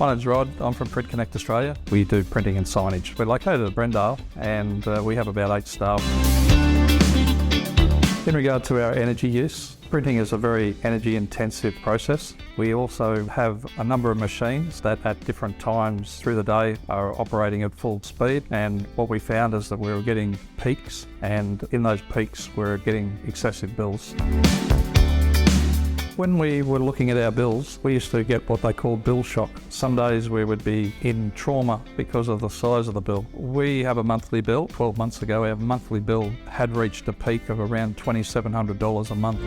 My name's Rod, I'm from Print Connect Australia. We do printing and signage. We're located at Brendale and we have about 8 staff. In regard to our energy use, printing is a very energy intensive process. We also have a number of machines that at different times through the day are operating at full speed, and what we found is that we were getting peaks, and in those peaks we're getting excessive bills. When we were looking at our bills, we used to get what they call bill shock. Some days we would be in trauma because of the size of the bill. We have a monthly bill. 12 months ago, our monthly bill had reached a peak of around $2,700 a month.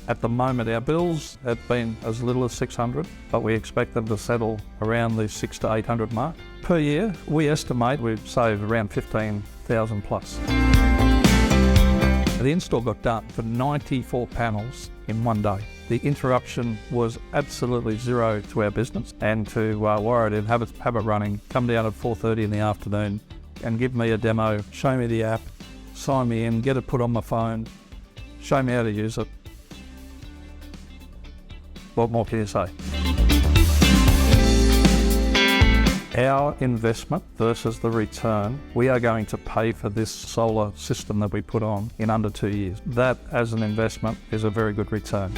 At the moment, our bills have been as little as $600, but we expect them to settle around the $600 to $800 mark. Per year, we estimate we've saved around $15,000 plus. The install got done for 94 panels in one day. The interruption was absolutely zero to our business, and to wire it in, have it running, come down at 4:30 in the afternoon and give me a demo, show me the app, sign me in, get it put on my phone, show me how to use it. What more can you say? Our investment versus the return, we are going to pay for this solar system that we put on in under 2 years. That, as an investment, is a very good return.